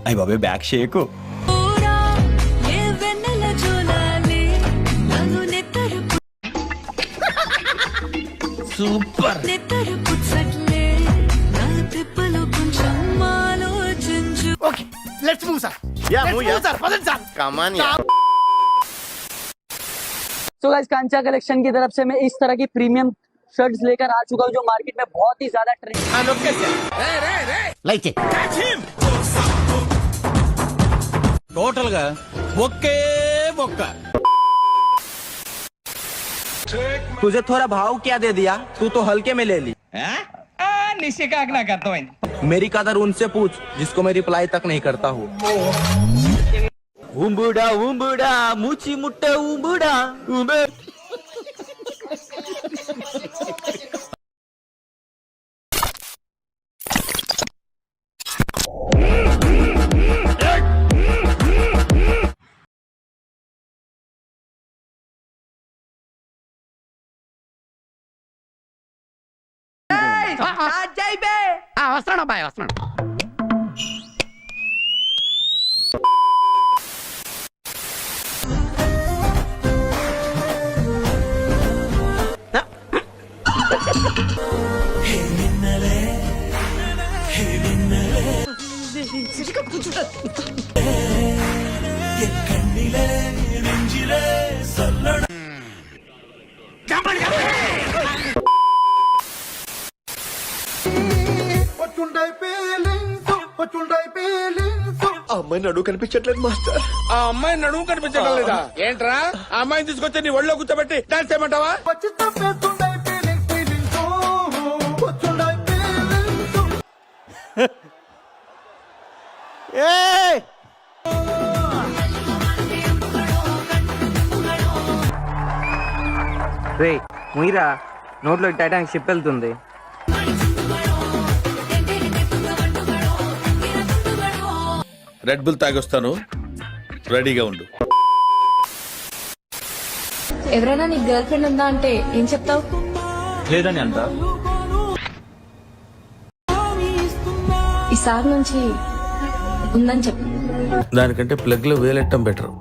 అయ్య బాబాయ్ back shake. Super. Okay let's move sir. Sir పదండి సార్. కమాన్. तो गाइस कांचा कलेक्शन की तरफ से मैं इस तरह की प्रीमियम शर्ट्स लेकर आ चुका हूँ जो मार्केट में बहुत ही ज्यादा ट्रेंड. టోటల్ గా ఒకే ఒక్క. तुझे थोड़ा भाव क्या दे दिया, तू तो हल्के में ले ली. నిశ్చికాకి నాకు అర్థమైంది. मेरी कदर उनसे पूछ जिसको मैं रिप्लाई तक नहीं करता हूँ. उम्बुड़ा उम्बुड़ा मूची मुट्टे उम्बुड़ा उम्बे. వస్తున్నాడు అబ్బాయి వస్తున్నాడు. అమ్మాయి నడువు కనిపించట్లేదు మాస్టర్. ఆ అమ్మాయి నడుము కనిపించడం లేదా ఏంట్రా? ఆ అమ్మాయిని తీసుకొచ్చి నీ ఒళ్ళో కూర్చోబెట్టి డాన్స్ చేయమంటావా? రే ముయిరా, నోట్లో టైటానిక్ షిప్ వెళ్తుంది. రెడ్ బుల్ తాగొస్తాను, రెడీగా ఉండు. ఎవరైనా నీ గర్ల్ ఫ్రెండ్ ఉందా అంటే ఏం చెప్తావు? లేదని అంట. ఈసారి నుంచి ఉందని చెప్పు. దానికంటే ప్లగ్ లో వేలెట్టం బెటర్.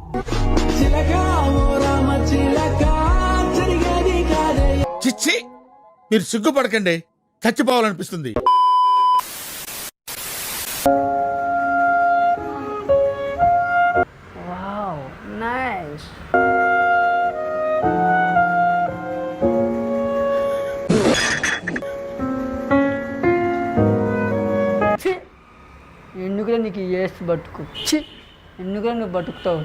చిచ్చి, మీరు సిగ్గుపడకండి, చచ్చిపోవాలనిపిస్తుంది. ఎందుకురా నీకు ఏసి బతుకు, ఎందుకురా నువ్వు బతుకుతావు.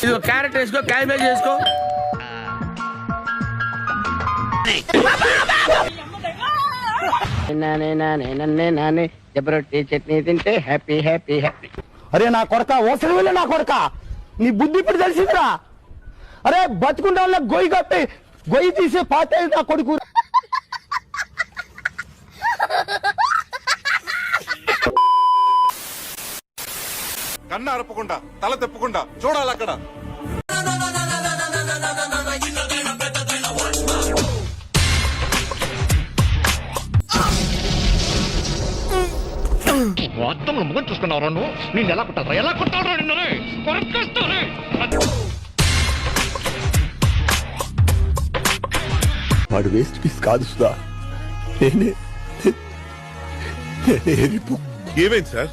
ఇదిగో క్యారెట్ వేసుకో, క్యాబేజ్ వేసుకో. జబరొట్టి చట్నీ తింటే హ్యాపీ హ్యాపీ హ్యాపీ. అరే నా కొడక, ఓసరి వెళ్ళి నా కొడక, నీ బుద్ధి ఇప్పుడు తెలిసిందిరా. అరే బతుకుంటా వాళ్ళ గొయ్యి కప్పి గొయ్యి తీసి పాతే నా కొడుకు. కన్ను అరపకుండా తల తెప్పకుండా చూడాలి అక్కడ. మొత్తం ముఖం చూసుకున్నావు నువ్వు. నిన్ను ఎలా కొట్టారా, ఎలా కొట్టారా నిన్ను కొరకేస్తారే. వాడు వేస్ట్ పీస్ కాదు సుధా, ఏమైంది సార్?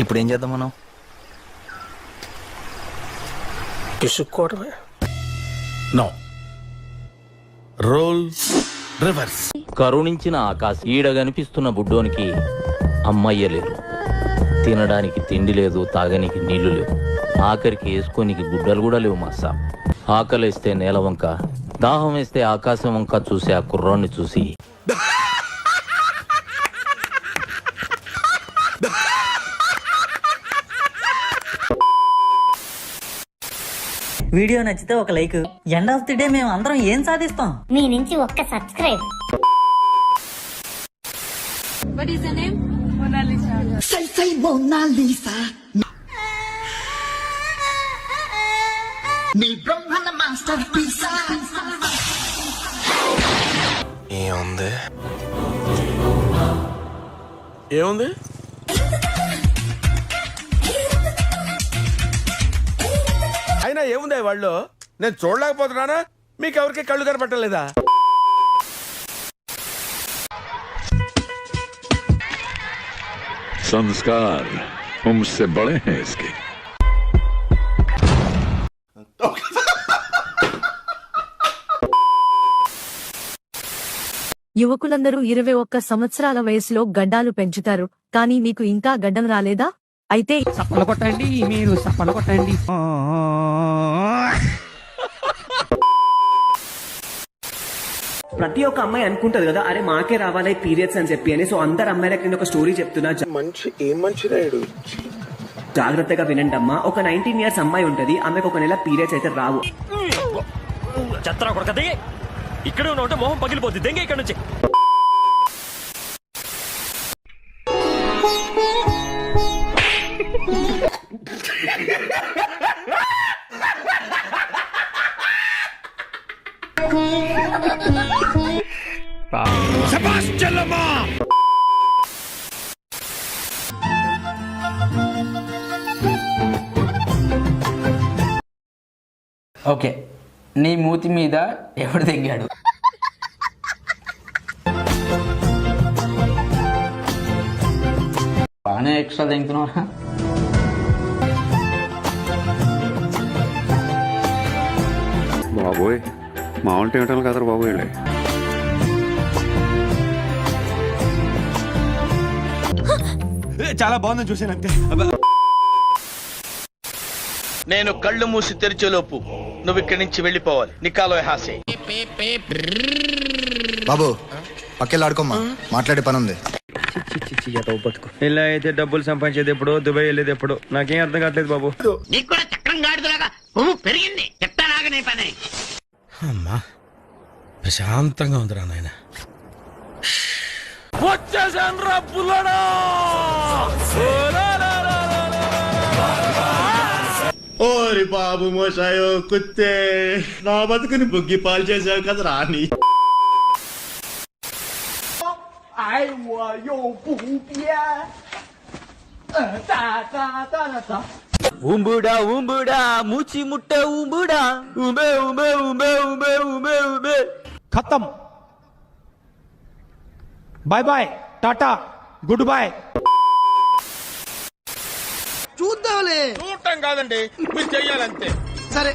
ఇప్పుడు ఏం చేద్దాం మనం? పిసుక్కోవడమే. No, roll reverse. కరుణించిన ఆకాశం ఈడ కనిపిస్తున్న బుడ్డోనికి అమ్మయ్య లేదు, తినడానికి తిండి లేదు, తాగనికి నీళ్లు లేవు, ఆఖరికి వేసుకోనికి గుడ్డలు కూడా లేవు. మా సాబ్ ఆకలిస్తే నేలవంక, దాహం వేస్తే ఆకాశం వంక చూసి ఆ కుర్రాన్ని చూసి వీడియో నచ్చితే ఒక like. End of the day మేము అందరం ఏం సాధిస్తాం? మీ నుంచి ఒక్క సబ్స్క్రైబ్. ఏముంది? అయినా ఏముంది వాళ్ళు? నేను చూడలేకపోతున్నానా? మీకు ఎవరికి కళ్ళు కనపట్టలేదా? संस्कार उनसे बड़े हैं इसके. యువకులందరూ 21 సంవత్సరాల వయసులో గడ్డాలు పెంచుతారు, కానీ మీకు ఇంకా గడ్డం రాలేదా? అయితే చప్పలు కొట్టండి, మీరు చప్పలు కొట్టండి. ప్రతి ఒక్క అమ్మాయి అనుకుంటది కదా, అరే మాకే రావాలి పీరియడ్స్ అని చెప్పి అని. సో అందరు అమ్మాయిలకి నేను ఒక స్టోరీ చెప్తున్నా, మంచి రాయుడు. జాగ్రత్తగా వినండి అమ్మా. ఒక 19 years అమ్మాయి ఉంటది, ఆమెకు ఒక నెల పీరియడ్స్ అయితే రావు. ఇక్కడ ఉంటే మొహం పగిలిపోద్ది. దెంగ ఇక్కడ నుంచి. ఓకే, నీ మూతి మీద ఎవడు తెంగాడు? బాగానే ఎక్స్ట్రా తెంగుతున్నావా? బాబోయ్, మామూలు తినటం కదరా బాబు వీళ్ళే. చాలా బాగుందని చూసాను అంతే. నేను కళ్ళు మూసి తెరిచేలోపు నువ్వు ఇక్కడి నుంచి వెళ్ళిపోవాలి. నికాలో హాసే. బాబు పక్కెళ్ళాడుకోమ్మా, మాట్లాడే పని ఉంది. ఇలా అయితే డబ్బులు సంపాదించేది ఎప్పుడు, దుబాయ్ వెళ్ళేది ఎప్పుడు, నాకేం అర్థం కావట్లేదు బాబు. అమ్మా ప్రశాంతంగా ఉందిరా నాయన. వచ్చేసాను రా పుల్లడా. ఓరి బాబు మోసాయో కుత్తే, నా బతుకుని బుగ్గి పాలు చేసావు కదా రాని. ఊంబుడా ఊంబుడా మూచి ముట్ట ఊంబుడా ఊంబే ఊంబే ఊంబే ఊంబే ఊంబే ఊంబే. ఖతం. Bye bye, tata, goodbye. చూడటం కాదండి, మీరు చెయ్యాలంతే.